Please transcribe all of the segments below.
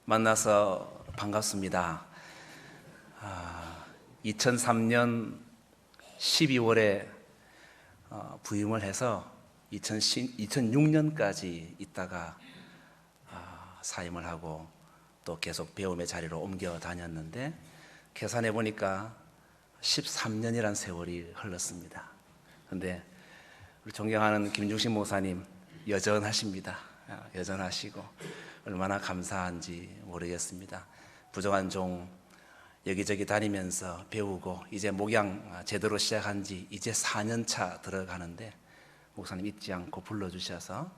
만나서 반갑습니다. 2003년 12월에 부임을 해서 2006년까지 있다가 사임을 하고 또 계속 배움의 자리로 옮겨 다녔는데 계산해 보니까 13년이란 세월이 흘렀습니다. 그런데 우리 존경하는 김중신 목사님 여전하십니다. 여전하시고 얼마나 감사한지 모르겠습니다. 부정한 종 여기저기 다니면서 배우고 이제 목양 제대로 시작한 지 이제 4년 차 들어가는데 목사님 잊지 않고 불러주셔서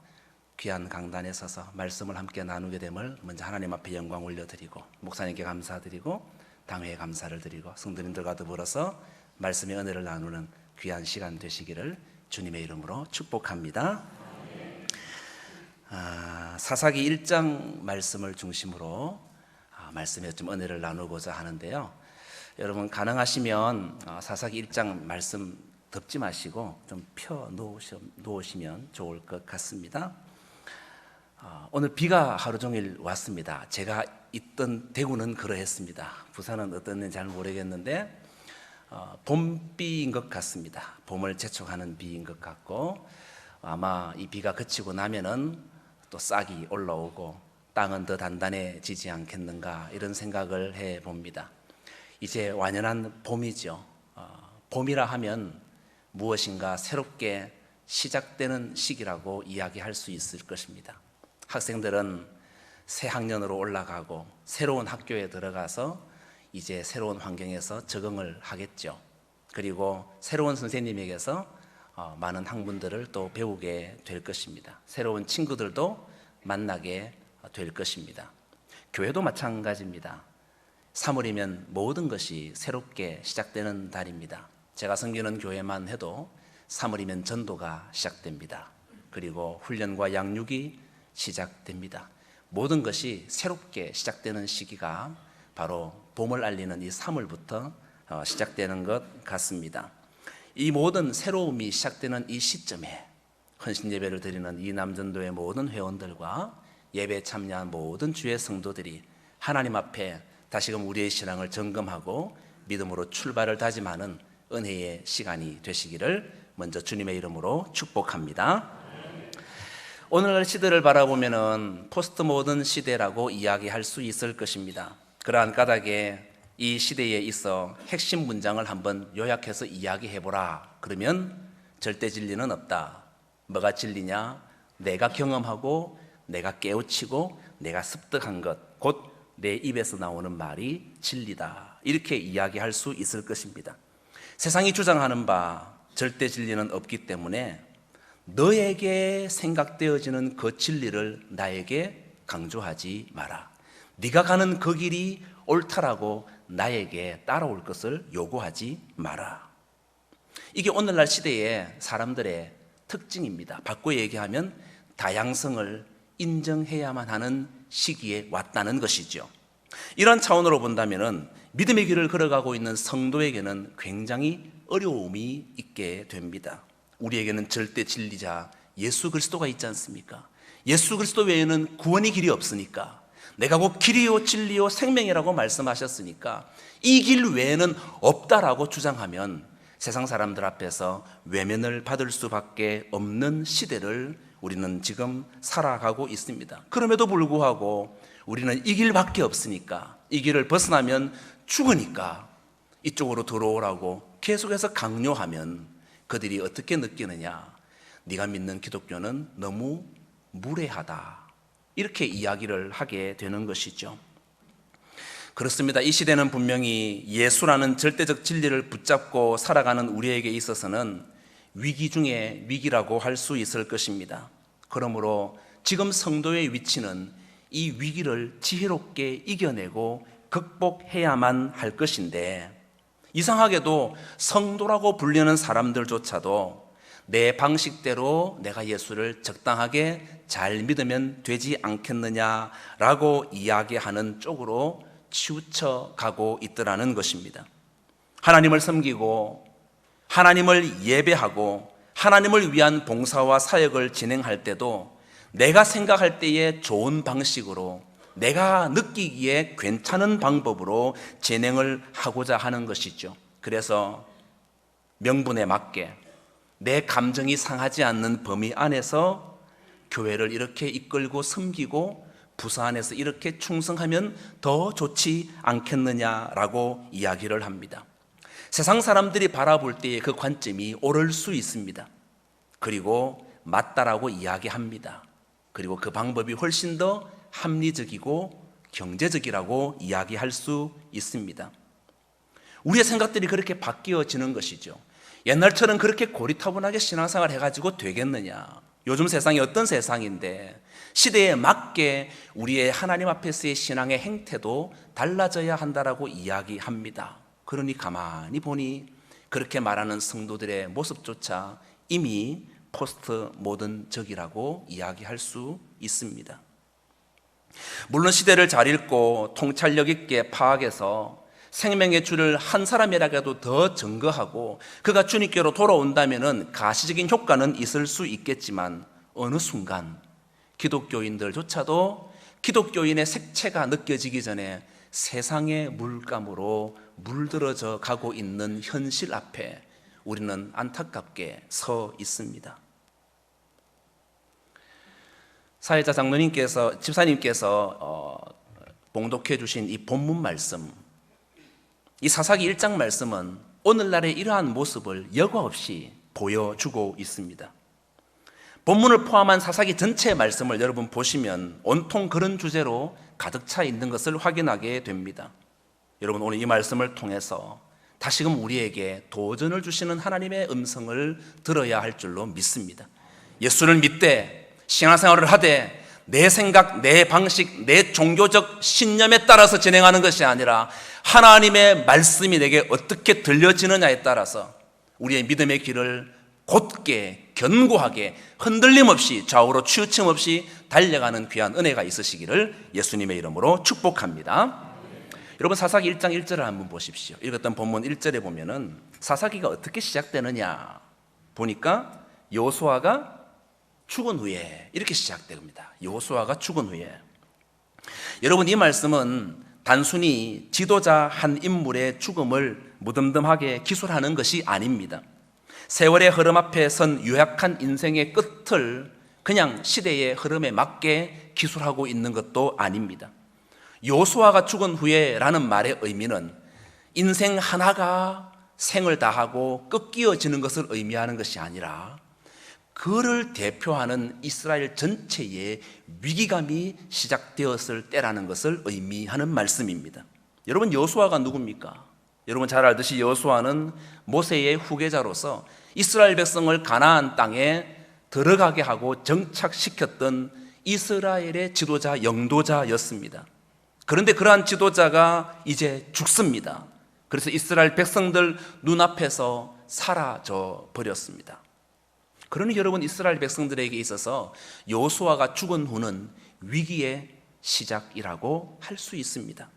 귀한 강단에 서서 말씀을 함께 나누게 됨을 먼저 하나님 앞에 영광 올려드리고 목사님께 감사드리고 당회에 감사를 드리고 성도님들과 더불어서 말씀의 은혜를 나누는 귀한 시간 되시기를 주님의 이름으로 축복합니다. 사사기 1장 말씀을 중심으로 말씀에 좀 은혜를 나누고자 하는데요. 여러분 가능하시면 사사기 1장 말씀 덮지 마시고 좀 펴 놓으시면 좋을 것 같습니다. 오늘 비가 하루 종일 왔습니다. 제가 있던 대구는 그러했습니다. 부산은 어땠는지 잘 모르겠는데 봄비인 것 같습니다. 봄을 재촉하는 비인 것 같고 아마 이 비가 그치고 나면은 또 싹이 올라오고 땅은 더 단단해지지 않겠는가 이런 생각을 해봅니다. 이제 완연한 봄이죠. 봄이라 하면 무엇인가 새롭게 시작되는 시기라고 이야기할 수 있을 것입니다. 학생들은 새 학년으로 올라가고 새로운 학교에 들어가서 이제 새로운 환경에서 적응을 하겠죠. 그리고 새로운 선생님에게서 많은 학문들을 또 배우게 될 것입니다. 새로운 친구들도 만나게 될 것입니다. 교회도 마찬가지입니다. 3월이면 모든 것이 새롭게 시작되는 달입니다. 제가 섬기는 교회만 해도 3월이면 전도가 시작됩니다. 그리고 훈련과 양육이 시작됩니다. 모든 것이 새롭게 시작되는 시기가 바로 봄을 알리는 이 3월부터 시작되는 것 같습니다. 이 모든 새로움이 시작되는 이 시점에 헌신 예배를 드리는 이 남전도의 모든 회원들과 예배에 참여한 모든 주의 성도들이 하나님 앞에 다시금 우리의 신앙을 점검하고 믿음으로 출발을 다짐하는 은혜의 시간이 되시기를 먼저 주님의 이름으로 축복합니다. 오늘날 시대를 바라보면은 포스트 모던 시대라고 이야기할 수 있을 것입니다. 그러한 까닭에 이 시대에 있어 핵심 문장을 한번 요약해서 이야기해보라. 그러면 절대 진리는 없다. 뭐가 진리냐? 내가 경험하고 내가 깨우치고 내가 습득한 것, 곧 내 입에서 나오는 말이 진리다. 이렇게 이야기할 수 있을 것입니다. 세상이 주장하는 바 절대 진리는 없기 때문에 너에게 생각되어지는 그 진리를 나에게 강조하지 마라. 네가 가는 그 길이 옳다라고 나에게 따라올 것을 요구하지 마라. 이게 오늘날 시대의 사람들의 특징입니다. 바꿔 얘기하면 다양성을 인정해야만 하는 시기에 왔다는 것이죠. 이런 차원으로 본다면 믿음의 길을 걸어가고 있는 성도에게는 굉장히 어려움이 있게 됩니다. 우리에게는 절대 진리자 예수 그리스도가 있지 않습니까? 예수 그리스도 외에는 구원의 길이 없으니까, 내가 곧 길이요 진리요 생명이라고 말씀하셨으니까 이 길 외에는 없다라고 주장하면 세상 사람들 앞에서 외면을 받을 수밖에 없는 시대를 우리는 지금 살아가고 있습니다. 그럼에도 불구하고 우리는 이 길밖에 없으니까, 이 길을 벗어나면 죽으니까 이쪽으로 들어오라고 계속해서 강요하면 그들이 어떻게 느끼느냐? 네가 믿는 기독교는 너무 무례하다, 이렇게 이야기를 하게 되는 것이죠. 그렇습니다. 이 시대는 분명히 예수라는 절대적 진리를 붙잡고 살아가는 우리에게 있어서는 위기 중에 위기라고 할 수 있을 것입니다. 그러므로 지금 성도의 위치는 이 위기를 지혜롭게 이겨내고 극복해야만 할 것인데, 이상하게도 성도라고 불리는 사람들조차도 내 방식대로 내가 예수를 적당하게 잘 믿으면 되지 않겠느냐라고 이야기하는 쪽으로 치우쳐 가고 있더라는 것입니다. 하나님을 섬기고 하나님을 예배하고 하나님을 위한 봉사와 사역을 진행할 때도 내가 생각할 때에 좋은 방식으로 내가 느끼기에 괜찮은 방법으로 진행을 하고자 하는 것이죠. 그래서 명분에 맞게 내 감정이 상하지 않는 범위 안에서 교회를 이렇게 이끌고 섬기고 부서 안에서 이렇게 충성하면 더 좋지 않겠느냐라고 이야기를 합니다. 세상 사람들이 바라볼 때의 그 관점이 옳을 수 있습니다. 그리고 맞다라고 이야기합니다. 그리고 그 방법이 훨씬 더 합리적이고 경제적이라고 이야기할 수 있습니다. 우리의 생각들이 그렇게 바뀌어지는 것이죠. 옛날처럼 그렇게 고리타분하게 신앙생활 해가지고 되겠느냐. 요즘 세상이 어떤 세상인데 시대에 맞게 우리의 하나님 앞에서의 신앙의 행태도 달라져야 한다라고 이야기합니다. 그러니 가만히 보니 그렇게 말하는 성도들의 모습조차 이미 포스트 모던적이라고 이야기할 수 있습니다. 물론 시대를 잘 읽고 통찰력 있게 파악해서 생명의 주를 한 사람이라도 더 증거하고 그가 주님께로 돌아온다면 가시적인 효과는 있을 수 있겠지만 어느 순간 기독교인들조차도 기독교인의 색채가 느껴지기 전에 세상의 물감으로 물들어져 가고 있는 현실 앞에 우리는 안타깝게 서 있습니다. 사회자 장로님께서 집사님께서 봉독해 주신 이 본문 말씀, 이 사사기 1장 말씀은 오늘날의 이러한 모습을 여과 없이 보여주고 있습니다. 본문을 포함한 사사기 전체의 말씀을 여러분 보시면 온통 그런 주제로 가득 차 있는 것을 확인하게 됩니다. 여러분 오늘 이 말씀을 통해서 다시금 우리에게 도전을 주시는 하나님의 음성을 들어야 할 줄로 믿습니다. 예수를 믿되 신앙생활을 하되 내 생각, 내 방식, 내 종교적 신념에 따라서 진행하는 것이 아니라 하나님의 말씀이 내게 어떻게 들려지느냐에 따라서 우리의 믿음의 길을 곧게 견고하게 흔들림 없이 좌우로 치우침 없이 달려가는 귀한 은혜가 있으시기를 예수님의 이름으로 축복합니다. 여러분 사사기 1장 1절을 한번 보십시오. 읽었던 본문 1절에 보면은 사사기가 어떻게 시작되느냐 보니까 여호수아가 죽은 후에 이렇게 시작됩니다. 여호수아가 죽은 후에. 여러분 이 말씀은 단순히 지도자 한 인물의 죽음을 무덤덤하게 기술하는 것이 아닙니다. 세월의 흐름 앞에 선 유약한 인생의 끝을 그냥 시대의 흐름에 맞게 기술하고 있는 것도 아닙니다. 여호수아가 죽은 후에라는 말의 의미는 인생 하나가 생을 다하고 끝기어지는 것을 의미하는 것이 아니라 그를 대표하는 이스라엘 전체의 위기감이 시작되었을 때라는 것을 의미하는 말씀입니다. 여러분 여호수아가 누굽니까? 여러분 잘 알듯이 여호수아는 모세의 후계자로서 이스라엘 백성을 가나안 땅에 들어가게 하고 정착시켰던 이스라엘의 지도자, 영도자였습니다. 그런데 그러한 지도자가 이제 죽습니다. 그래서 이스라엘 백성들 눈앞에서 사라져 버렸습니다. 그러니 여러분 이스라엘 백성들에게 있어서 여호수아가 죽은 후는 위기의 시작이라고 할 수 있습니다.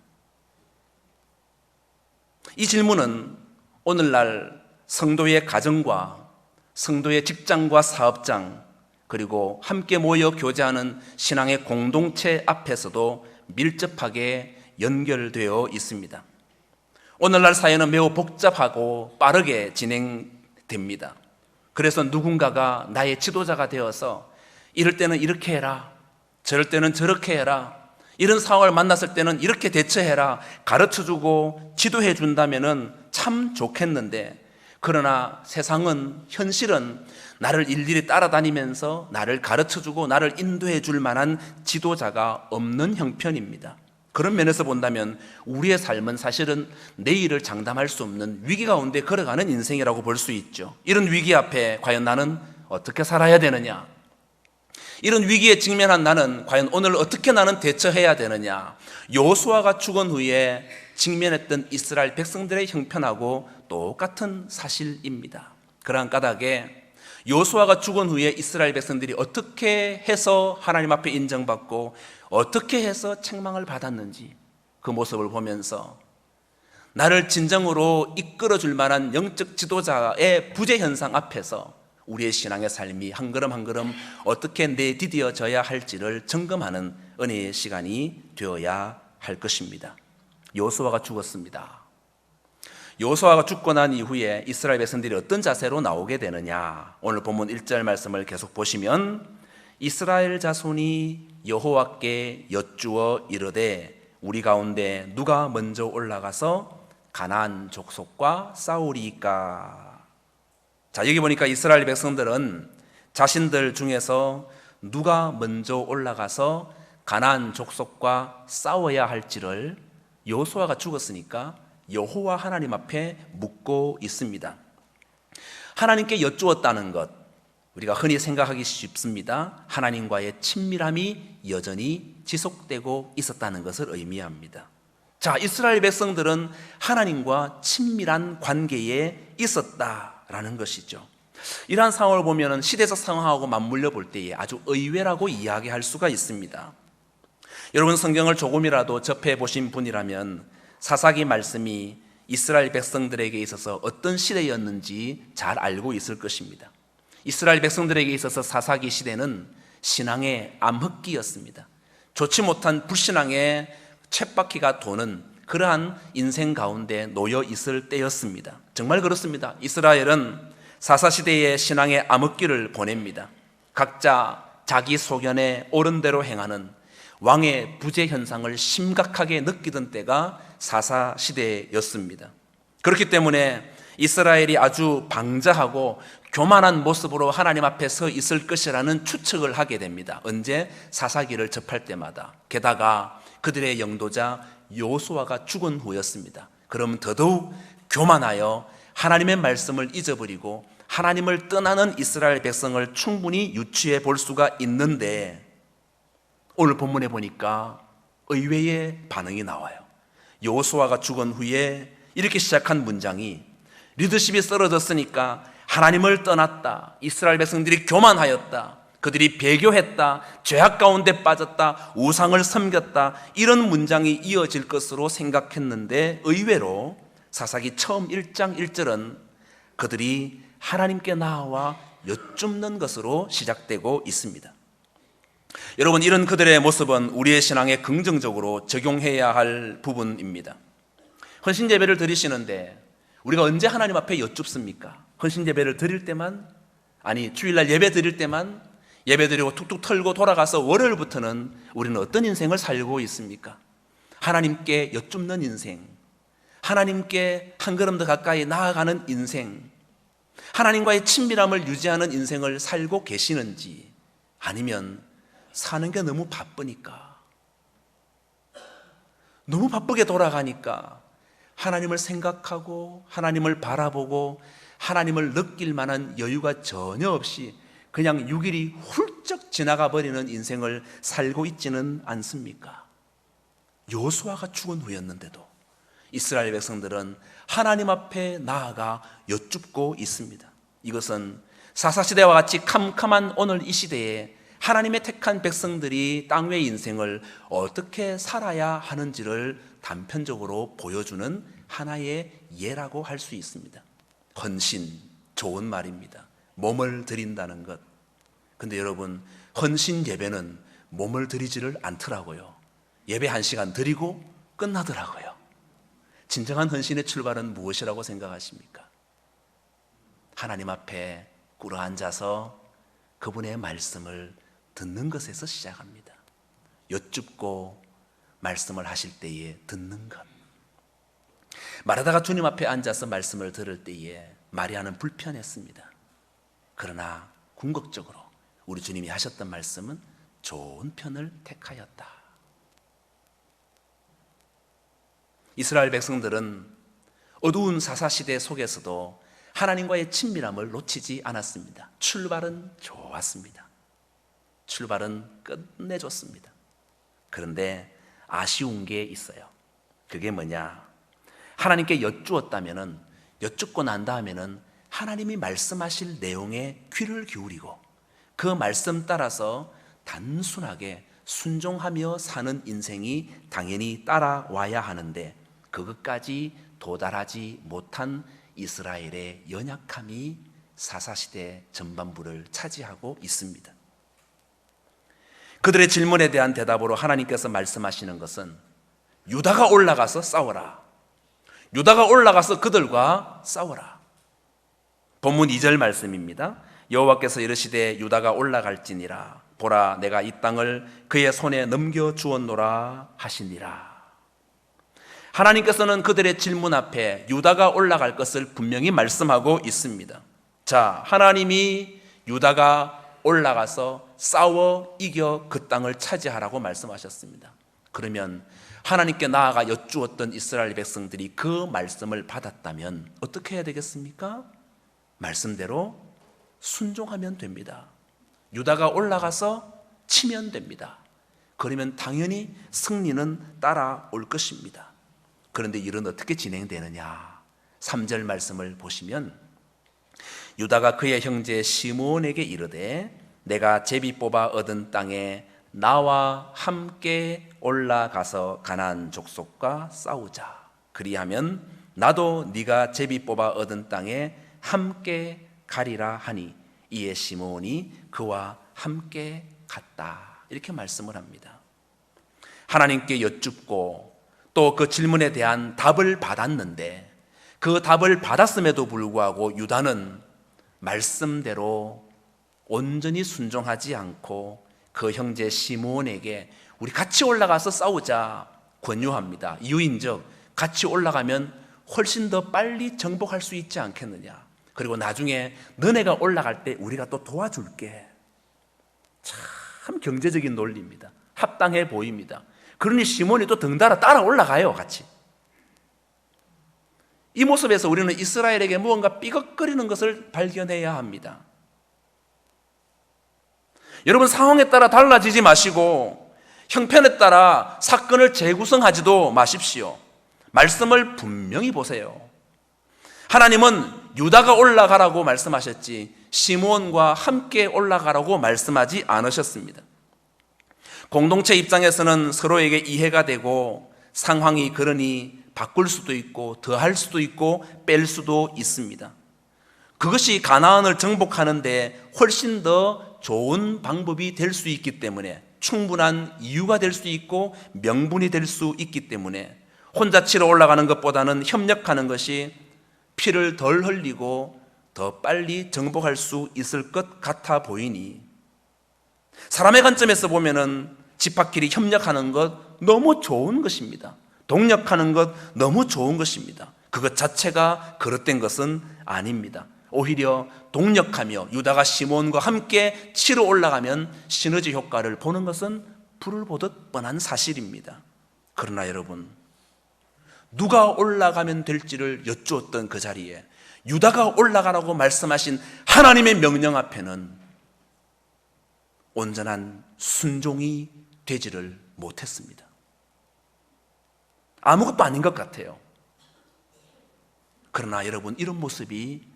이 질문은 오늘날 성도의 가정과 성도의 직장과 사업장 그리고 함께 모여 교제하는 신앙의 공동체 앞에서도 밀접하게 연결되어 있습니다. 오늘날 사회는 매우 복잡하고 빠르게 진행됩니다. 그래서 누군가가 나의 지도자가 되어서 이럴 때는 이렇게 해라, 저럴 때는 저렇게 해라, 이런 상황을 만났을 때는 이렇게 대처해라 가르쳐주고 지도해 준다면 참 좋겠는데, 그러나 세상은, 현실은 나를 일일이 따라다니면서 나를 가르쳐주고 나를 인도해 줄 만한 지도자가 없는 형편입니다. 그런 면에서 본다면 우리의 삶은 사실은 내일을 장담할 수 없는 위기 가운데 걸어가는 인생이라고 볼 수 있죠. 이런 위기 앞에 과연 나는 어떻게 살아야 되느냐, 이런 위기에 직면한 나는 과연 오늘 어떻게 나는 대처해야 되느냐, 여호수아가 죽은 후에 직면했던 이스라엘 백성들의 형편하고 똑같은 사실입니다. 그러한 까닭에 여호수아가 죽은 후에 이스라엘 백성들이 어떻게 해서 하나님 앞에 인정받고 어떻게 해서 책망을 받았는지 그 모습을 보면서 나를 진정으로 이끌어줄 만한 영적 지도자의 부재 현상 앞에서 우리의 신앙의 삶이 한 걸음 한 걸음 어떻게 내디뎌져야 할지를 점검하는 은혜의 시간이 되어야 할 것입니다. 여호수아가 죽었습니다. 여호수아가 죽고 난 이후에 이스라엘 백성들이 어떤 자세로 나오게 되느냐, 오늘 본문 1절 말씀을 계속 보시면 이스라엘 자손이 여호와께 여쭈어 이르되 우리 가운데 누가 먼저 올라가서 가나안 족속과 싸우리이까. 자, 여기 보니까 이스라엘 백성들은 자신들 중에서 누가 먼저 올라가서 가나안 족속과 싸워야 할지를 여호수아가 죽었으니까 여호와 하나님 앞에 묻고 있습니다. 하나님께 여쭈었다는 것, 우리가 흔히 생각하기 쉽습니다. 하나님과의 친밀함이 여전히 지속되고 있었다는 것을 의미합니다. 자, 이스라엘 백성들은 하나님과 친밀한 관계에 있었다라는 것이죠. 이러한 상황을 보면 시대적 상황하고 맞물려 볼 때에 아주 의외라고 이야기할 수가 있습니다. 여러분, 성경을 조금이라도 접해 보신 분이라면 사사기 말씀이 이스라엘 백성들에게 있어서 어떤 시대였는지 잘 알고 있을 것입니다. 이스라엘 백성들에게 있어서 사사기 시대는 신앙의 암흑기였습니다. 좋지 못한 불신앙의 쳇바퀴가 도는 그러한 인생 가운데 놓여 있을 때였습니다. 정말 그렇습니다. 이스라엘은 사사시대의 신앙의 암흑기를 보냅니다. 각자 자기 소견에 옳은 대로 행하는 왕의 부재 현상을 심각하게 느끼던 때가 사사시대였습니다. 그렇기 때문에 이스라엘이 아주 방자하고 교만한 모습으로 하나님 앞에 서 있을 것이라는 추측을 하게 됩니다. 언제? 사사기를 접할 때마다. 게다가 그들의 영도자 여호수아가 죽은 후였습니다. 그러면 더더욱 교만하여 하나님의 말씀을 잊어버리고 하나님을 떠나는 이스라엘 백성을 충분히 유추해 볼 수가 있는데, 오늘 본문에 보니까 의외의 반응이 나와요. 여호수아가 죽은 후에 이렇게 시작한 문장이, 리더십이 쓰러졌으니까 하나님을 떠났다, 이스라엘 백성들이 교만하였다, 그들이 배교했다, 죄악 가운데 빠졌다, 우상을 섬겼다, 이런 문장이 이어질 것으로 생각했는데 의외로 사사기 처음 1장 1절은 그들이 하나님께 나아와 여쭙는 것으로 시작되고 있습니다. 여러분, 이런 그들의 모습은 우리의 신앙에 긍정적으로 적용해야 할 부분입니다. 헌신 예배를 드리시는데 우리가 언제 하나님 앞에 여쭙습니까? 헌신 예배를 드릴 때만, 아니 주일날 예배 드릴 때만 예배 드리고 툭툭 털고 돌아가서 월요일부터는 우리는 어떤 인생을 살고 있습니까? 하나님께 여쭙는 인생, 하나님께 한 걸음 더 가까이 나아가는 인생, 하나님과의 친밀함을 유지하는 인생을 살고 계시는지, 아니면 사는 게 너무 바쁘니까, 너무 바쁘게 돌아가니까 하나님을 생각하고 하나님을 바라보고 하나님을 느낄 만한 여유가 전혀 없이 그냥 6일이 훌쩍 지나가 버리는 인생을 살고 있지는 않습니까? 여호수아가 죽은 후였는데도 이스라엘 백성들은 하나님 앞에 나아가 여쭙고 있습니다. 이것은 사사시대와 같이 캄캄한 오늘 이 시대에 하나님의 택한 백성들이 땅 외의 인생을 어떻게 살아야 하는지를 단편적으로 보여주는 하나의 예라고 할 수 있습니다. 헌신, 좋은 말입니다. 몸을 드린다는 것. 근데 여러분, 헌신 예배는 몸을 드리지를 않더라고요. 예배 1시간 드리고 끝나더라고요. 진정한 헌신의 출발은 무엇이라고 생각하십니까? 하나님 앞에 꿇어 앉아서 그분의 말씀을 듣는 것에서 시작합니다. 여쭙고 말씀을 하실 때에 듣는 것. 말하다가 주님 앞에 앉아서 말씀을 들을 때에 마리아는 불편했습니다. 그러나 궁극적으로 우리 주님이 하셨던 말씀은 좋은 편을 택하였다. 이스라엘 백성들은 어두운 사사시대 속에서도 하나님과의 친밀함을 놓치지 않았습니다. 출발은 좋았습니다. 출발은 끝내줬습니다. 그런데 아쉬운 게 있어요. 그게 뭐냐? 하나님께 여쭈었다면은, 여쭙고 난 다음에는 하나님이 말씀하실 내용에 귀를 기울이고 그 말씀 따라서 단순하게 순종하며 사는 인생이 당연히 따라와야 하는데, 그것까지 도달하지 못한 이스라엘의 연약함이 사사시대 전반부를 차지하고 있습니다. 그들의 질문에 대한 대답으로 하나님께서 말씀하시는 것은 유다가 올라가서 싸워라. 유다가 올라가서 그들과 싸워라. 본문 2절 말씀입니다. 여호와께서 이르시되 유다가 올라갈지니라. 보라, 내가 이 땅을 그의 손에 넘겨 주었노라 하시니라. 하나님께서는 그들의 질문 앞에 유다가 올라갈 것을 분명히 말씀하고 있습니다. 자, 하나님이 유다가 올라가서 싸워 이겨 그 땅을 차지하라고 말씀하셨습니다. 그러면 하나님께 나아가 여쭈었던 이스라엘 백성들이 그 말씀을 받았다면 어떻게 해야 되겠습니까? 말씀대로 순종하면 됩니다. 유다가 올라가서 치면 됩니다. 그러면 당연히 승리는 따라올 것입니다. 그런데 일은 어떻게 진행되느냐? 3절 말씀을 보시면 유다가 그의 형제 시므온에게 이르되 내가 제비 뽑아 얻은 땅에 나와 함께 올라가서 가나안 족속과 싸우자. 그리하면 나도 네가 제비 뽑아 얻은 땅에 함께 가리라 하니 이에 시므온이 그와 함께 갔다. 이렇게 말씀을 합니다. 하나님께 여쭙고 또 그 질문에 대한 답을 받았는데 그 답을 받았음에도 불구하고 유다는 말씀대로 온전히 순종하지 않고 그 형제 시므온에게 우리 같이 올라가서 싸우자 권유합니다. 이유인즉 같이 올라가면 훨씬 더 빨리 정복할 수 있지 않겠느냐. 그리고 나중에 너네가 올라갈 때 우리가 또 도와줄게. 참 경제적인 논리입니다. 합당해 보입니다. 그러니 시몬이 또 덩달아 따라 올라가요, 같이. 이 모습에서 우리는 이스라엘에게 무언가 삐걱거리는 것을 발견해야 합니다. 여러분, 상황에 따라 달라지지 마시고 형편에 따라 사건을 재구성하지도 마십시오. 말씀을 분명히 보세요. 하나님은 유다가 올라가라고 말씀하셨지 시므온과 함께 올라가라고 말씀하지 않으셨습니다. 공동체 입장에서는 서로에게 이해가 되고 상황이 그러니 바꿀 수도 있고 더할 수도 있고 뺄 수도 있습니다. 그것이 가나안을 정복하는데 훨씬 더 좋은 방법이 될 수 있기 때문에, 충분한 이유가 될 수 있고 명분이 될 수 있기 때문에 혼자 치러 올라가는 것보다는 협력하는 것이 피를 덜 흘리고 더 빨리 정복할 수 있을 것 같아 보이니, 사람의 관점에서 보면은 집합끼리 협력하는 것 너무 좋은 것입니다. 동력하는 것 너무 좋은 것입니다. 그것 자체가 그릇된 것은 아닙니다. 오히려 동력하며 유다가 시몬과 함께 치러 올라가면 시너지 효과를 보는 것은 불을 보듯 뻔한 사실입니다. 그러나 여러분, 누가 올라가면 될지를 여쭈었던 그 자리에 유다가 올라가라고 말씀하신 하나님의 명령 앞에는 온전한 순종이 되지를 못했습니다. 아무것도 아닌 것 같아요. 그러나 여러분, 이런 모습이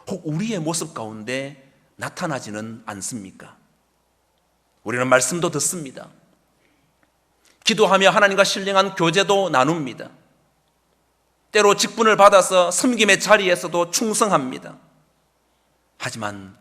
혹 우리의 모습 가운데 나타나지는 않습니까? 우리는 말씀도 듣습니다. 기도하며 하나님과 신령한 교제도 나눕니다. 때로 직분을 받아서 섬김의 자리에서도 충성합니다. 하지만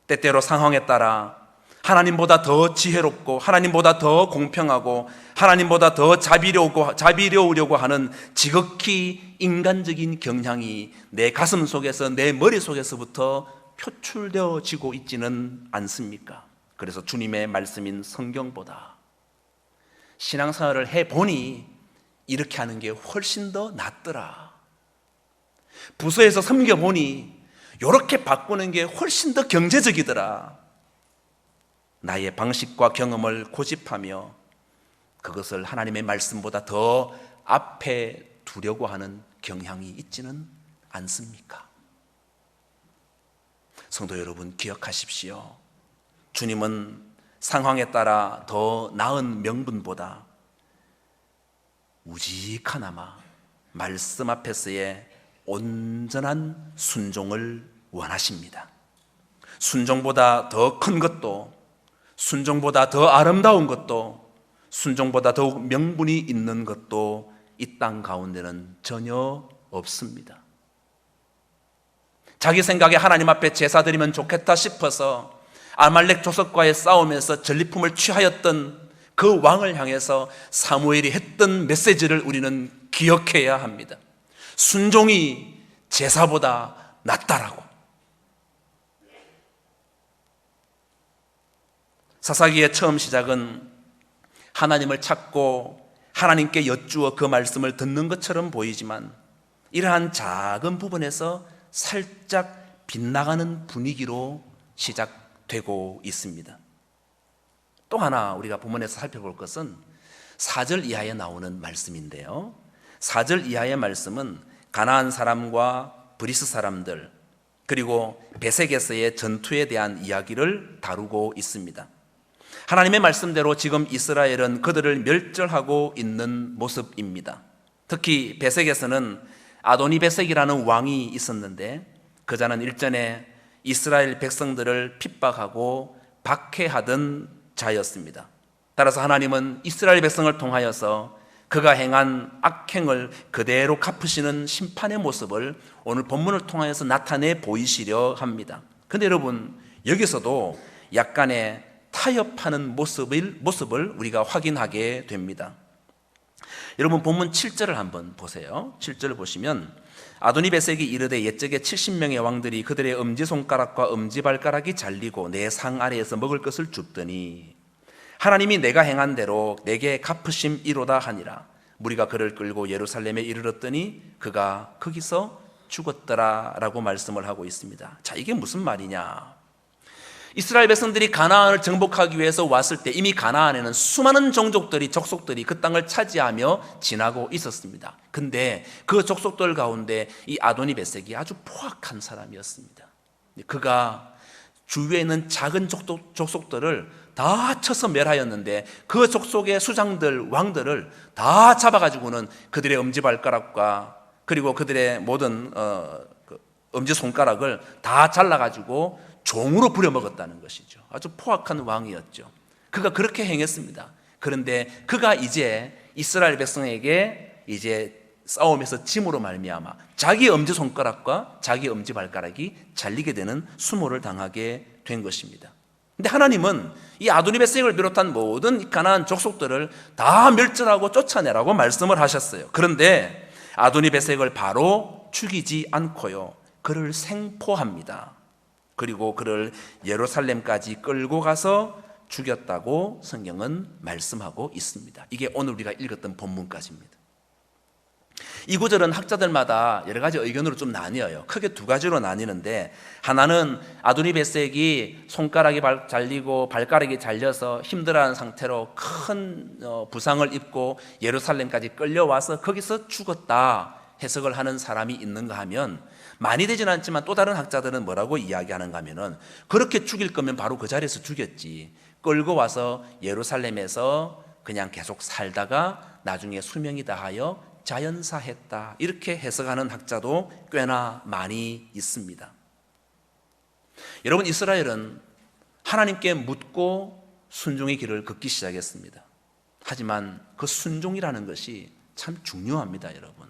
때때로 상황에 따라 하나님보다 더 지혜롭고 하나님보다 더 공평하고 하나님보다 더 자비로우려고 하는 지극히 인간적인 경향이 내 가슴 속에서, 내 머릿속에서부터 표출되어지고 있지는 않습니까? 그래서 주님의 말씀인 성경보다 신앙생활을 해보니 이렇게 하는 게 훨씬 더 낫더라. 부서에서 섬겨보니 이렇게 바꾸는 게 훨씬 더 경제적이더라. 나의 방식과 경험을 고집하며 그것을 하나님의 말씀보다 더 앞에 두려고 하는 경향이 있지는 않습니까? 성도 여러분, 기억하십시오. 주님은 상황에 따라 더 나은 명분보다 우직하나마 말씀 앞에서의 온전한 순종을 원하십니다. 순종보다 더 큰 것도, 순종보다 더 아름다운 것도, 순종보다 더욱 명분이 있는 것도 이 땅 가운데는 전혀 없습니다. 자기 생각에 하나님 앞에 제사 드리면 좋겠다 싶어서 아말렉 족속과의 싸움에서 전리품을 취하였던 그 왕을 향해서 사무엘이 했던 메시지를 우리는 기억해야 합니다. 순종이 제사보다 낫다라고. 사사기의 처음 시작은 하나님을 찾고 하나님께 여쭈어 그 말씀을 듣는 것처럼 보이지만 이러한 작은 부분에서 살짝 빗나가는 분위기로 시작되고 있습니다. 또 하나 우리가 본문에서 살펴볼 것은 4절 이하에 나오는 말씀인데요, 4절 이하의 말씀은 가나안 사람과 브리스 사람들 그리고 베색에서의 전투에 대한 이야기를 다루고 있습니다. 하나님의 말씀대로 지금 이스라엘은 그들을 멸절하고 있는 모습입니다. 특히 베색에서는 아도니 베색이라는 왕이 있었는데 그 자는 일전에 이스라엘 백성들을 핍박하고 박해하던 자였습니다. 따라서 하나님은 이스라엘 백성을 통하여서 그가 행한 악행을 그대로 갚으시는 심판의 모습을 오늘 본문을 통하여서 나타내 보이시려 합니다. 그런데 여러분, 여기서도 약간의 타협하는 모습을 우리가 확인하게 됩니다. 여러분, 본문 7절을 한번 보세요. 7절을 보시면 아도니베섹이 이르되 옛적에 70명의 왕들이 그들의 엄지손가락과 엄지발가락이 잘리고 내 상 아래에서 먹을 것을 줍더니 하나님이 내가 행한 대로 내게 갚으심이로다 하니라. 무리가 그를 끌고 예루살렘에 이르렀더니 그가 거기서 죽었더라 라고 말씀을 하고 있습니다. 자, 이게 무슨 말이냐? 이스라엘 백성들이 가나안을 정복하기 위해서 왔을 때 이미 가나안에는 수많은 족속들이 그 땅을 차지하며 지나고 있었습니다. 근데 그 족속들 가운데 이 아도니베섹이 아주 포악한 사람이었습니다. 그가 주위에 있는 작은 족속들을 다 쳐서 멸하였는데 그 족속의 수장들, 왕들을 다 잡아가지고는 그들의 엄지발가락과 그리고 그들의 모든 엄지손가락을 다 잘라가지고 종으로 부려먹었다는 것이죠. 아주 포악한 왕이었죠. 그가 그렇게 행했습니다. 그런데 그가 이제 이스라엘 백성에게 이제 싸움에서 짐으로 말미암아 자기 엄지손가락과 자기 엄지발가락이 잘리게 되는 수모를 당하게 된 것입니다. 근데 하나님은 이 아도니베섹을 비롯한 모든 가나안 족속들을 다 멸절하고 쫓아내라고 말씀을 하셨어요. 그런데 아도니베섹을 바로 죽이지 않고요, 그를 생포합니다. 그리고 그를 예루살렘까지 끌고 가서 죽였다고 성경은 말씀하고 있습니다. 이게 오늘 우리가 읽었던 본문까지입니다. 이 구절은 학자들마다 여러 가지 의견으로 좀 나뉘어요. 크게 두 가지로 나뉘는데, 하나는 아도니베섹이 손가락이 잘리고 발가락이 잘려서 힘들어하는 상태로 큰 부상을 입고 예루살렘까지 끌려와서 거기서 죽었다 해석을 하는 사람이 있는가 하면, 많이 되지는 않지만 또 다른 학자들은 뭐라고 이야기하는가 하면은, 그렇게 죽일 거면 바로 그 자리에서 죽였지, 끌고 와서 예루살렘에서 그냥 계속 살다가 나중에 수명이 다하여 자연사했다, 이렇게 해석하는 학자도 꽤나 많이 있습니다. 여러분, 이스라엘은 하나님께 묻고 순종의 길을 걷기 시작했습니다. 하지만 그 순종이라는 것이 참 중요합니다. 여러분,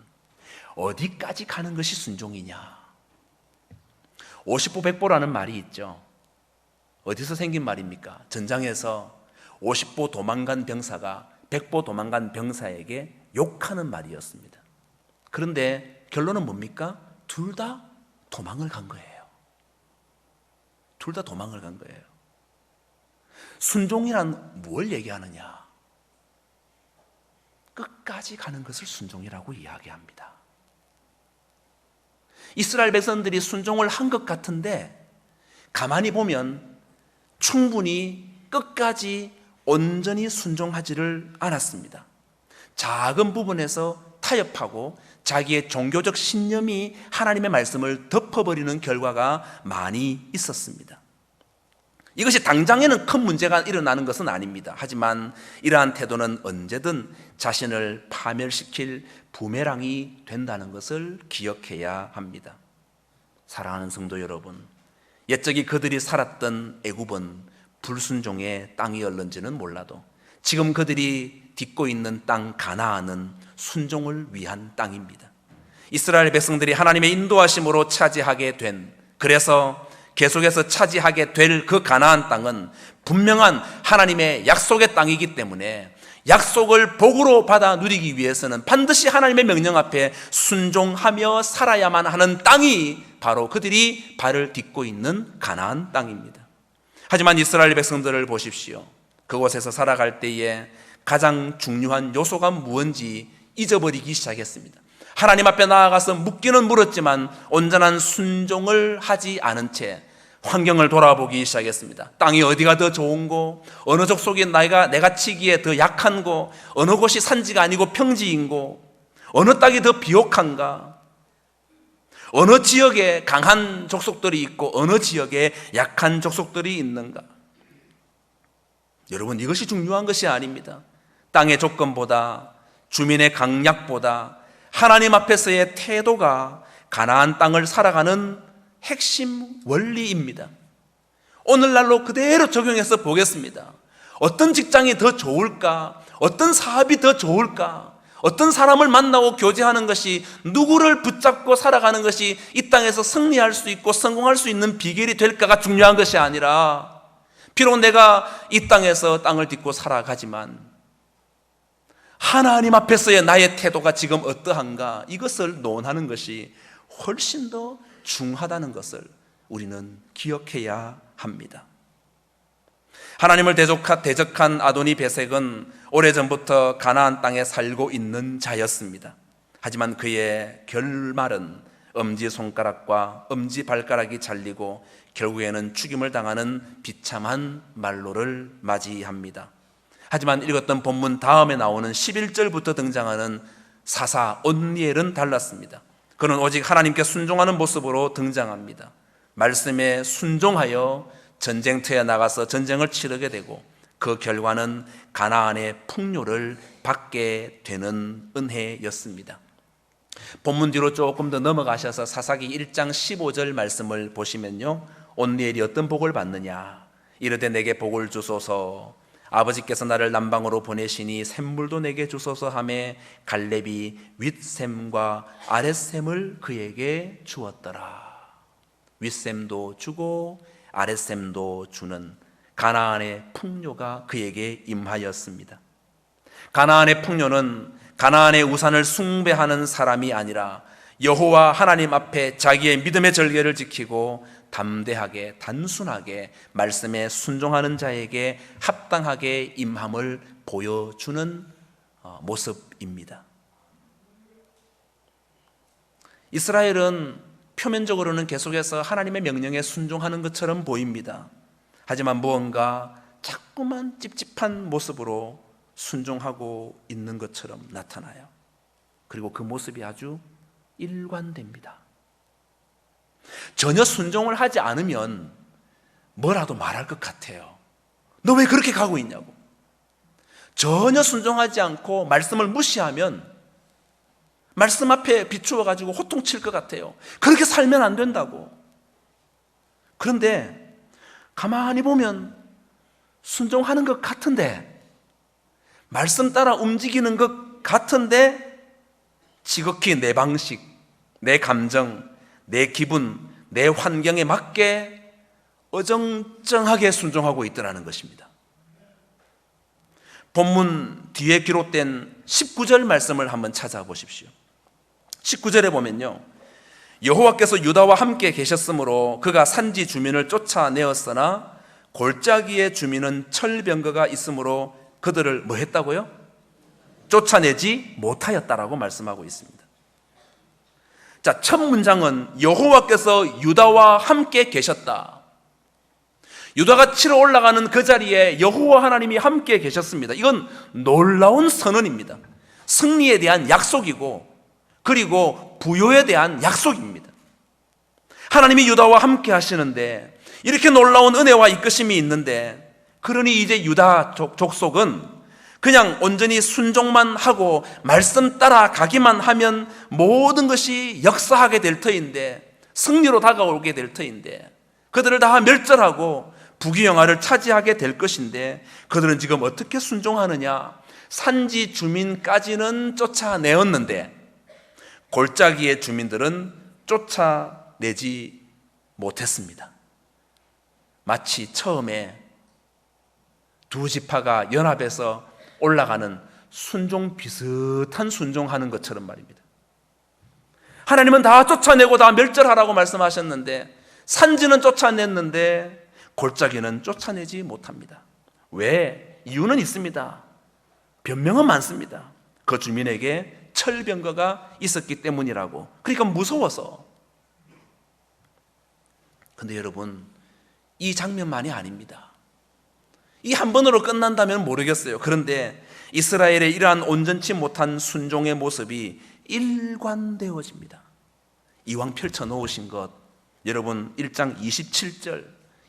어디까지 가는 것이 순종이냐? 50보 100보라는 말이 있죠. 어디서 생긴 말입니까? 전장에서 50보 도망간 병사가 100보 도망간 병사에게 욕하는 말이었습니다. 그런데 결론은 뭡니까? 둘 다 도망을 간 거예요. 둘 다 도망을 간 거예요. 순종이란 뭘 얘기하느냐? 끝까지 가는 것을 순종이라고 이야기합니다. 이스라엘 백성들이 순종을 한 것 같은데 가만히 보면 충분히 끝까지 온전히 순종하지를 않았습니다. 작은 부분에서 타협하고 자기의 종교적 신념이 하나님의 말씀을 덮어버리는 결과가 많이 있었습니다. 이것이 당장에는 큰 문제가 일어나는 것은 아닙니다. 하지만 이러한 태도는 언제든 자신을 파멸시킬 부메랑이 된다는 것을 기억해야 합니다. 사랑하는 성도 여러분, 옛적이 그들이 살았던 애굽은 불순종의 땅이었는지는 몰라도 지금 그들이 딛고 있는 땅 가나안은 순종을 위한 땅입니다. 이스라엘 백성들이 하나님의 인도하심으로 차지하게 된, 그래서 계속해서 차지하게 될 그 가나안 땅은 분명한 하나님의 약속의 땅이기 때문에 약속을 복으로 받아 누리기 위해서는 반드시 하나님의 명령 앞에 순종하며 살아야만 하는 땅이 바로 그들이 발을 딛고 있는 가나안 땅입니다. 하지만 이스라엘 백성들을 보십시오. 그곳에서 살아갈 때에 가장 중요한 요소가 무엇인지 잊어버리기 시작했습니다. 하나님 앞에 나아가서 묻기는 물었지만 온전한 순종을 하지 않은 채 환경을 돌아보기 시작했습니다. 땅이 어디가 더 좋은고, 어느 족속이 내가 치기에 더 약한고, 어느 곳이 산지가 아니고 평지인고, 어느 땅이 더 비옥한가, 어느 지역에 강한 족속들이 있고 어느 지역에 약한 족속들이 있는가. 여러분, 이것이 중요한 것이 아닙니다. 땅의 조건보다, 주민의 강약보다 하나님 앞에서의 태도가 가나안 땅을 살아가는 핵심 원리입니다. 오늘날로 그대로 적용해서 보겠습니다. 어떤 직장이 더 좋을까? 어떤 사업이 더 좋을까? 어떤 사람을 만나고 교제하는 것이, 누구를 붙잡고 살아가는 것이 이 땅에서 승리할 수 있고 성공할 수 있는 비결이 될까가 중요한 것이 아니라, 비록 내가 이 땅에서 땅을 딛고 살아가지만 하나님 앞에서의 나의 태도가 지금 어떠한가, 이것을 논하는 것이 훨씬 더 중하다는 것을 우리는 기억해야 합니다. 하나님을 대적한 아도니 베색은 오래전부터 가나안 땅에 살고 있는 자였습니다. 하지만 그의 결말은 엄지손가락과 엄지발가락이 잘리고 결국에는 죽임을 당하는 비참한 말로를 맞이합니다. 하지만 읽었던 본문 다음에 나오는 11절부터 등장하는 사사 온니엘은 달랐습니다. 그는 오직 하나님께 순종하는 모습으로 등장합니다. 말씀에 순종하여 전쟁터에 나가서 전쟁을 치르게 되고 그 결과는 가나안의 풍요를 받게 되는 은혜였습니다. 본문 뒤로 조금 더 넘어가셔서 사사기 1장 15절 말씀을 보시면요, 온니엘이 어떤 복을 받느냐. 이르되 내게 복을 주소서, 아버지께서 나를 남방으로 보내시니 샘물도 내게 주소서 하매 갈렙이 윗샘과 아랫샘을 그에게 주었더라. 윗샘도 주고 아랫샘도 주는 가나안의 풍요가 그에게 임하였습니다. 가나안의 풍요는 가나안의 우상을 숭배하는 사람이 아니라 여호와 하나님 앞에 자기의 믿음의 절개를 지키고 담대하게 단순하게 말씀에 순종하는 자에게 합당하게 임함을 보여주는 모습입니다. 이스라엘은 표면적으로는 계속해서 하나님의 명령에 순종하는 것처럼 보입니다. 하지만 무언가 자꾸만 찝찝한 모습으로 순종하고 있는 것처럼 나타나요. 그리고 그 모습이 아주 일관됩니다. 전혀 순종을 하지 않으면 뭐라도 말할 것 같아요. 너 왜 그렇게 가고 있냐고. 전혀 순종하지 않고 말씀을 무시하면 말씀 앞에 비추어 가지고 호통칠 것 같아요. 그렇게 살면 안 된다고. 그런데 가만히 보면 순종하는 것 같은데, 말씀 따라 움직이는 것 같은데 지극히 내 방식, 내 감정, 내 기분, 내 환경에 맞게 어정쩡하게 순종하고 있더라는 것입니다. 본문 뒤에 기록된 19절 말씀을 한번 찾아보십시오. 19절에 보면요, 여호와께서 유다와 함께 계셨으므로 그가 산지 주민을 쫓아내었으나 골짜기의 주민은 철병거가 있으므로 그들을 뭐 했다고요? 쫓아내지 못하였다라고 말씀하고 있습니다. 자, 첫 문장은 여호와께서 유다와 함께 계셨다. 유다가 치러 올라가는 그 자리에 여호와 하나님이 함께 계셨습니다. 이건 놀라운 선언입니다. 승리에 대한 약속이고, 그리고 부요에 대한 약속입니다. 하나님이 유다와 함께 하시는데, 이렇게 놀라운 은혜와 이끄심이 있는데, 그러니 이제 유다 족속은 그냥 온전히 순종만 하고 말씀 따라 가기만 하면 모든 것이 역사하게 될 터인데, 승리로 다가오게 될 터인데, 그들을 다 멸절하고 부귀영화를 차지하게 될 것인데, 그들은 지금 어떻게 순종하느냐? 산지 주민까지는 쫓아내었는데 골짜기의 주민들은 쫓아내지 못했습니다. 마치 처음에 두 지파가 연합해서 올라가는 순종, 비슷한 순종하는 것처럼 말입니다. 하나님은 다 쫓아내고 다 멸절하라고 말씀하셨는데 산지는 쫓아냈는데 골짜기는 쫓아내지 못합니다. 왜? 이유는 있습니다. 변명은 많습니다. 그 주민에게 철병거가 있었기 때문이라고. 그러니까 무서워서. 근데 여러분, 이 장면만이 아닙니다. 이 한 번으로 끝난다면 모르겠어요. 그런데 이스라엘의 이러한 온전치 못한 순종의 모습이 일관되어집니다. 이왕 펼쳐놓으신 것, 여러분 1장 27절,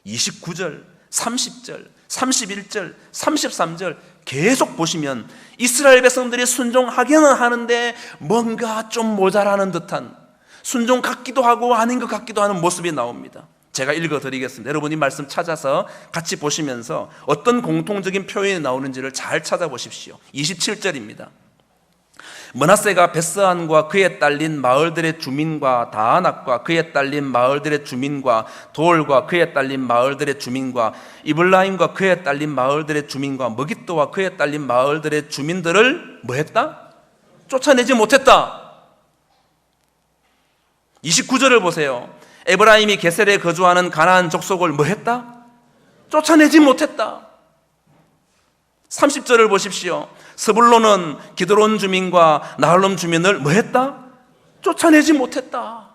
29절, 30절, 31절, 33절 계속 보시면 이스라엘 백성들이 순종하기는 하는데 뭔가 좀 모자라는 듯한, 순종 같기도 하고 아닌 것 같기도 하는 모습이 나옵니다. 제가 읽어드리겠습니다. 여러분이 말씀 찾아서 같이 보시면서 어떤 공통적인 표현이 나오는지를 잘 찾아보십시오. 27절입니다. 므낫세가 베스안과 그에 딸린 마을들의 주민과 다아낙과 그에 딸린 마을들의 주민과 돌과 그에 딸린 마을들의 주민과 이블라임과 그에 딸린 마을들의 주민과 머깃도와 그에 딸린 마을들의 주민들을 뭐 했다? 쫓아내지 못했다. 29절을 보세요. 에브라임이 게셀에 거주하는 가나안 족속을 뭐 했다? 쫓아내지 못했다. 30절을 보십시오. 스불론은 기드론 주민과 나할롬 주민을 뭐 했다? 쫓아내지 못했다.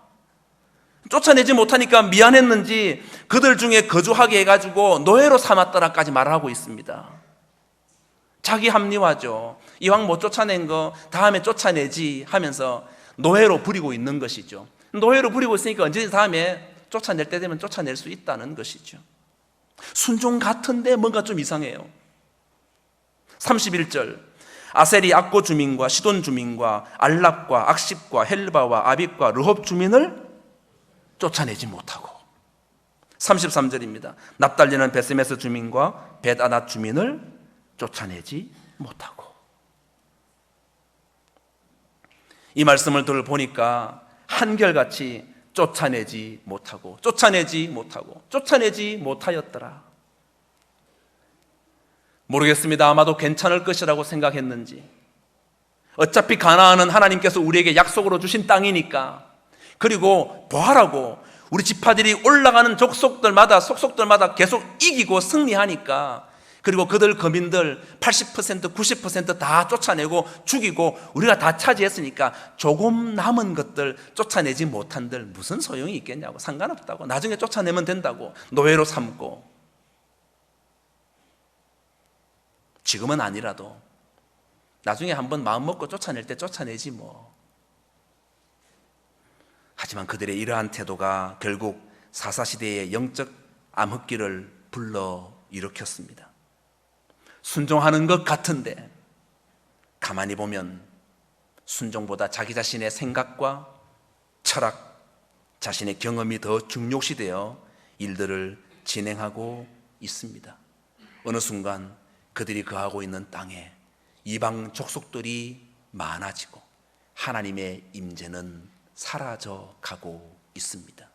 쫓아내지 못하니까 미안했는지 그들 중에 거주하게 해가지고 노예로 삼았더라까지 말하고 있습니다. 자기 합리화죠. 이왕 못 쫓아낸 거 다음에 쫓아내지 하면서 노예로 부리고 있는 것이죠. 노예로 부리고 있으니까 언제든지 다음에 쫓아낼 때 되면 쫓아낼 수 있다는 것이죠. 순종 같은데 뭔가 좀 이상해요. 31절 아셀이 악고 주민과 시돈 주민과 알랍과 악십과 헬바와 아빅과 르홉 주민을 쫓아내지 못하고 33절입니다. 납달리는 베스메스 주민과 벳아낫 주민을 쫓아내지 못하고. 이 말씀을 들어보니까 한결같이 쫓아내지 못하고 쫓아내지 못하였더라. 모르겠습니다. 아마도 괜찮을 것이라고 생각했는지, 어차피 가나안은 하나님께서 우리에게 약속으로 주신 땅이니까, 그리고 보아라고 우리 지파들이 올라가는 족속들마다 속속들마다 계속 이기고 승리하니까, 그리고 그들 거민들 80% 90% 다 쫓아내고 죽이고 우리가 다 차지했으니까 조금 남은 것들 쫓아내지 못한들 무슨 소용이 있겠냐고, 상관없다고, 나중에 쫓아내면 된다고 노예로 삼고. 지금은 아니라도 나중에 한번 마음 먹고 쫓아낼 때 쫓아내지 뭐. 하지만 그들의 이러한 태도가 결국 사사시대의 영적 암흑기를 불러 일으켰습니다. 순종하는 것 같은데 가만히 보면 순종보다 자기 자신의 생각과 철학, 자신의 경험이 더 중요시되어 일들을 진행하고 있습니다. 어느 순간 그들이 거하고 있는 땅에 이방 족속들이 많아지고 하나님의 임재는 사라져 가고 있습니다.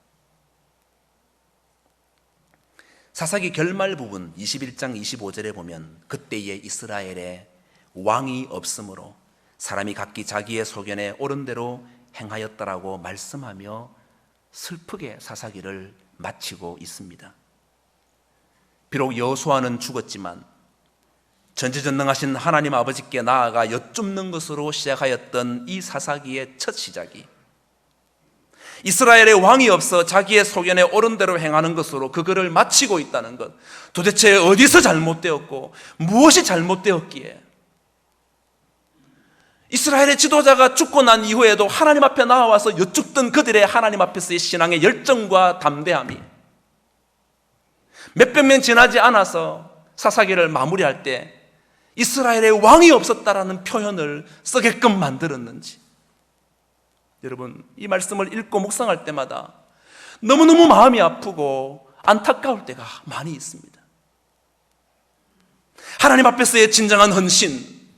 사사기 결말 부분 21장 25절에 보면 그때의 이스라엘에 왕이 없으므로 사람이 각기 자기의 소견에 옳은 대로 행하였다라고 말씀하며 슬프게 사사기를 마치고 있습니다. 비록 여호수아는 죽었지만 전지전능하신 하나님 아버지께 나아가 여쭙는 것으로 시작하였던 이 사사기의 첫 시작이 이스라엘의 왕이 없어 자기의 소견에 옳은 대로 행하는 것으로 그 글을 마치고 있다는 것, 도대체 어디서 잘못되었고 무엇이 잘못되었기에 이스라엘의 지도자가 죽고 난 이후에도 하나님 앞에 나와서 여쭙던 그들의 하나님 앞에서의 신앙의 열정과 담대함이 몇백 년 지나지 않아서 사사기를 마무리할 때 이스라엘의 왕이 없었다라는 표현을 쓰게끔 만들었는지, 여러분 이 말씀을 읽고 묵상할 때마다 너무너무 마음이 아프고 안타까울 때가 많이 있습니다. 하나님 앞에서의 진정한 헌신,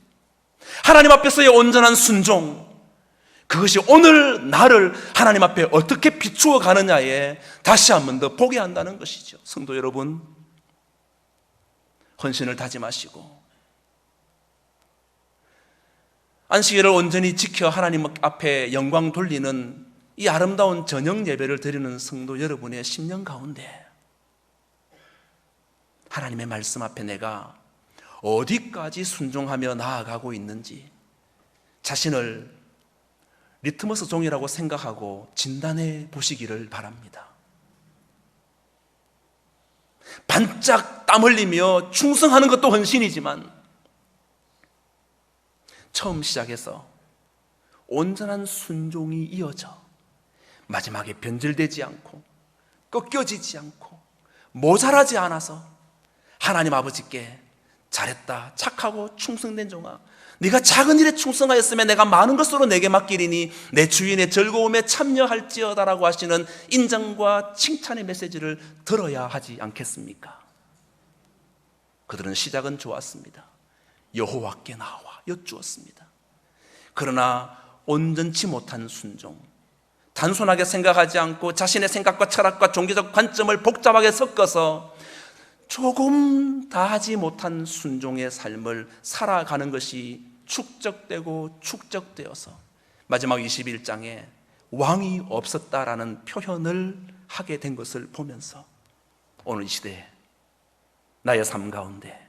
하나님 앞에서의 온전한 순종, 그것이 오늘 나를 하나님 앞에 어떻게 비추어 가느냐에 다시 한 번 더 보게 한다는 것이죠. 성도 여러분, 헌신을 다짐하시고 안식일을 온전히 지켜 하나님 앞에 영광 돌리는 이 아름다운 저녁 예배를 드리는 성도 여러분의 심령 가운데 하나님의 말씀 앞에 내가 어디까지 순종하며 나아가고 있는지 자신을 리트머스 종이라고 생각하고 진단해 보시기를 바랍니다. 반짝 땀 흘리며 충성하는 것도 헌신이지만 처음 시작해서 온전한 순종이 이어져 마지막에 변질되지 않고 꺾여지지 않고 모자라지 않아서 하나님 아버지께 잘했다, 착하고 충성된 종아, 네가 작은 일에 충성하였으면 내가 많은 것으로 내게 맡기리니 내 주인의 즐거움에 참여할지어다라고 하시는 인정과 칭찬의 메시지를 들어야 하지 않겠습니까? 그들은 시작은 좋았습니다. 여호와께 나와 여쭈었습니다. 그러나 온전치 못한 순종, 단순하게 생각하지 않고 자신의 생각과 철학과 종교적 관점을 복잡하게 섞어서 조금 다하지 못한 순종의 삶을 살아가는 것이 축적되고 축적되어서 마지막 21장에 왕이 없었다라는 표현을 하게 된 것을 보면서 오늘 이 시대에 나의 삶 가운데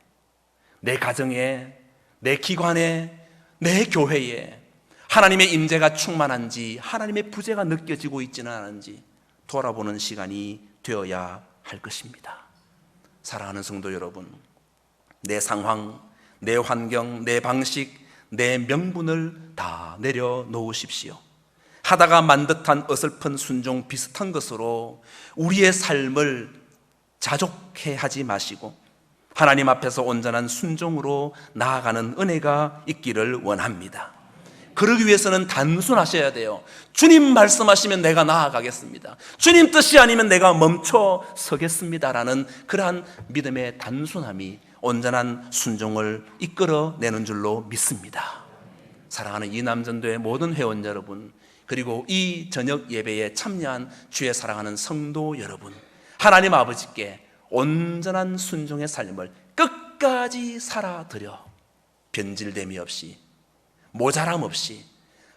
내 가정에, 내 기관에, 내 교회에 하나님의 임재가 충만한지 하나님의 부재가 느껴지고 있지는 않은지 돌아보는 시간이 되어야 할 것입니다. 사랑하는 성도 여러분, 내 상황, 내 환경, 내 방식, 내 명분을 다 내려놓으십시오. 하다가 만 듯한 어설픈 순종 비슷한 것으로 우리의 삶을 자족해 하지 마시고 하나님 앞에서 온전한 순종으로 나아가는 은혜가 있기를 원합니다. 그러기 위해서는 단순하셔야 돼요. 주님 말씀하시면 내가 나아가겠습니다. 주님 뜻이 아니면 내가 멈춰 서겠습니다라는 그러한 믿음의 단순함이 온전한 순종을 이끌어내는 줄로 믿습니다. 사랑하는 이남전도의 모든 회원 여러분, 그리고 이 저녁 예배에 참여한 주의 사랑하는 성도 여러분, 하나님 아버지께 온전한 순종의 삶을 끝까지 살아드려 변질됨이 없이 모자람 없이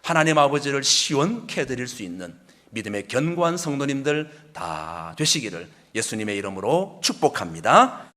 하나님 아버지를 시원케 해드릴 수 있는 믿음의 견고한 성도님들 다 되시기를 예수님의 이름으로 축복합니다.